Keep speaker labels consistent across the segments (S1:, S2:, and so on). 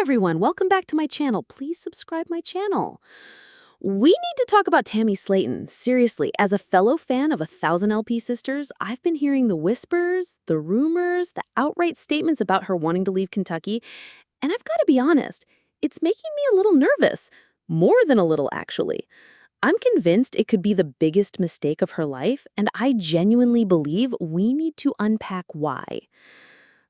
S1: everyone, welcome back to my channel. Please subscribe my channel. We need to talk about Tammy Slaton. Seriously, as a fellow fan of 1,000 LP Sisters, I've been hearing the whispers, the rumors, the outright statements about her wanting to leave Kentucky, and I've got to be honest, it's making me a little nervous. More than a little, actually. I'm convinced it could be the biggest mistake of her life, and I genuinely believe we need to unpack why.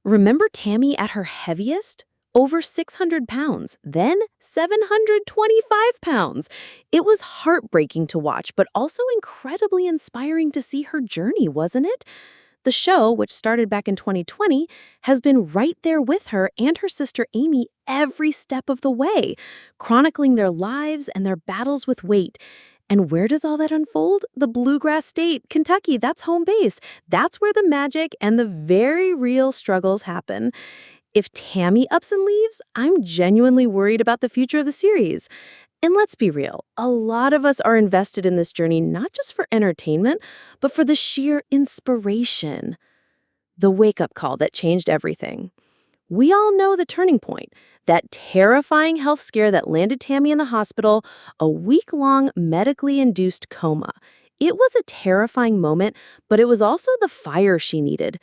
S1: Remember Tammy at her heaviest? Over 600 pounds, then 725 pounds. It was heartbreaking to watch, but also incredibly inspiring to see her journey, wasn't it? The show, which started back in 2020, has been right there with her and her sister Amy every step of the way, chronicling their lives and their battles with weight. And where does all that unfold? The Bluegrass State, Kentucky, that's home base. That's where the magic and the very real struggles happen. If Tammy ups and leaves, I'm genuinely worried about the future of the series. And let's be real, a lot of us are invested in this journey not just for entertainment, but for the sheer inspiration. The wake-up call that changed everything. We all know the turning point, that terrifying health scare that landed Tammy in the hospital, a week-long medically induced coma. It was a terrifying moment, but it was also the fire she needed.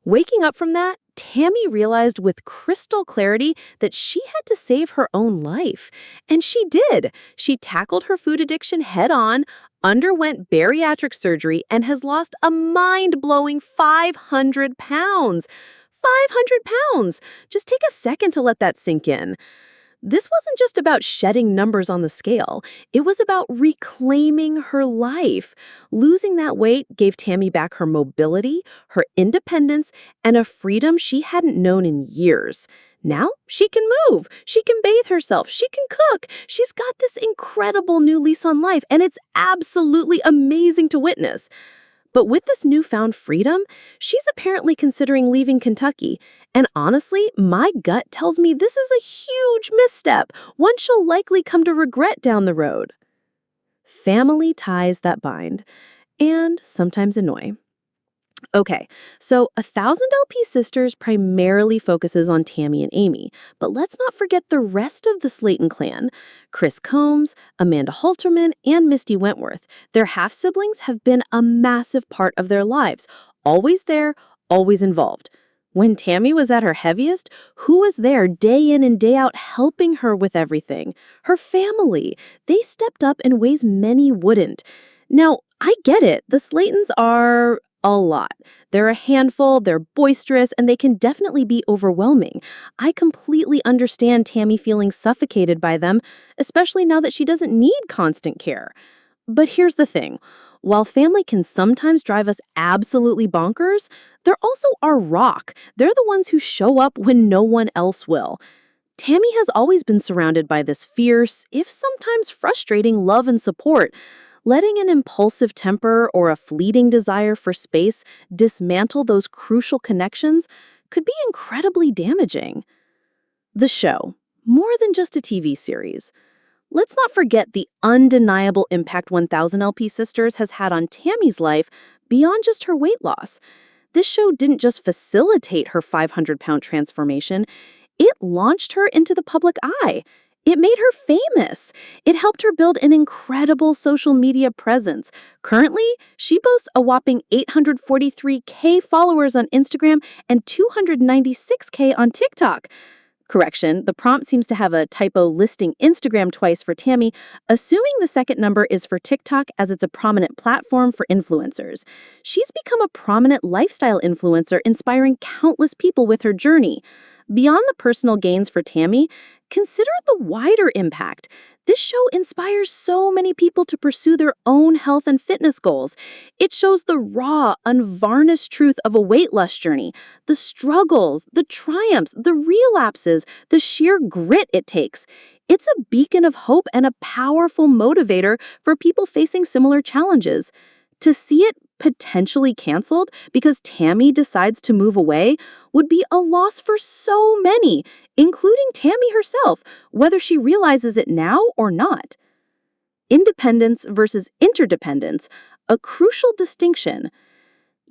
S1: Waking up from that, Tammy realized with crystal clarity that she had to save her own life. And she did. She tackled her food addiction head-on, underwent bariatric surgery, and has lost a mind-blowing 500 pounds. 500 pounds! Just take a second to let that sink in. This wasn't just about shedding numbers on the scale. It was about reclaiming her life. Losing that weight gave Tammy back her mobility, her independence, and a freedom she hadn't known in years. Now she can move, she can bathe herself, she can cook. She's got this incredible new lease on life, and it's absolutely amazing to witness. But with this newfound freedom, she's apparently considering leaving Kentucky. And honestly, my gut tells me this is a huge misstep, one she'll likely come to regret down the road. Family ties that bind, and sometimes annoy. Okay, so 1,000 LP Sisters primarily focuses on Tammy and Amy, but let's not forget the rest of the Slaton clan. Chris Combs, Amanda Halterman, and Misty Wentworth. Their half-siblings have been a massive part of their lives, always there, always involved. When Tammy was at her heaviest, who was there day in and day out helping her with everything? Her family. They stepped up in ways many wouldn't. Now, I get it. The Slatons are a lot. They're a handful, they're boisterous, and they can definitely be overwhelming. I completely understand Tammy feeling suffocated by them, especially now that she doesn't need constant care. But here's the thing. While family can sometimes drive us absolutely bonkers, they're also our rock. They're the ones who show up when no one else will. Tammy has always been surrounded by this fierce, if sometimes frustrating, love and support. Letting an impulsive temper or a fleeting desire for space dismantle those crucial connections could be incredibly damaging. The show, more than just a TV series. Let's not forget the undeniable impact 1,000 LP Sisters has had on Tammy's life beyond just her weight loss. This show didn't just facilitate her 500-pound transformation, it launched her into the public eye. It made her famous. It helped her build an incredible social media presence. Currently, she boasts a whopping 843K followers on Instagram and 296K on TikTok. Correction, the prompt seems to have a typo listing Instagram twice for Tammy, assuming the second number is for TikTok as it's a prominent platform for influencers. She's become a prominent lifestyle influencer, inspiring countless people with her journey. Beyond the personal gains for Tammy, consider the wider impact. This show inspires so many people to pursue their own health and fitness goals. It shows the raw, unvarnished truth of a weight loss journey, the struggles, the triumphs, the relapses, the sheer grit it takes. It's a beacon of hope and a powerful motivator for people facing similar challenges. To see it potentially canceled because Tammy decides to move away would be a loss for so many, including Tammy herself, whether she realizes it now or not. Independence versus interdependence, a crucial distinction.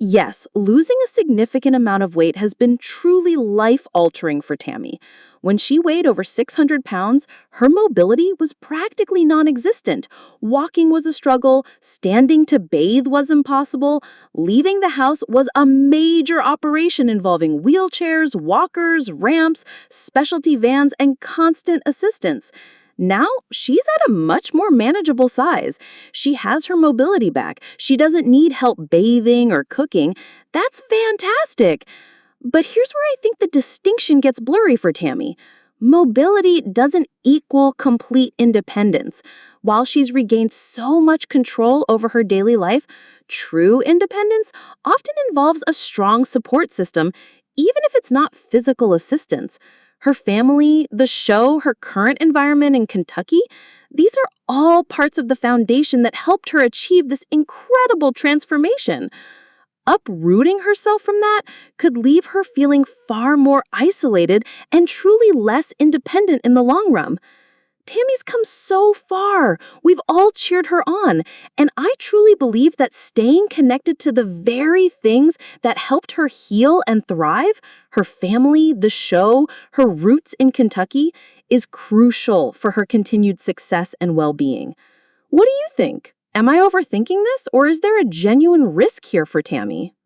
S2: Yes, losing a significant amount of weight has been truly life-altering for Tammy. When she weighed over 600 pounds, her mobility was practically non-existent. Walking was a struggle, standing to bathe was impossible, leaving the house was a major operation involving wheelchairs, walkers, ramps, specialty vans, and constant assistance. Now, she's at a much more manageable size. She has her mobility back. She doesn't need help bathing or cooking. That's fantastic. But here's where I think the distinction gets blurry for Tammy. Mobility doesn't equal complete independence. While she's regained so much control over her daily life, true independence often involves a strong support system, even if it's not physical assistance. Her family, the show, her current environment in Kentucky, these are all parts of the foundation that helped her achieve this incredible transformation. Uprooting herself from that could leave her feeling far more isolated and truly less independent in the long run. Tammy's come so far. We've all cheered her on. And I truly believe that staying connected to the very things that helped her heal and thrive, her family, the show, her roots in Kentucky, is crucial for her continued success and well-being. What do you think? Am I overthinking this, or is there a genuine risk here for Tammy?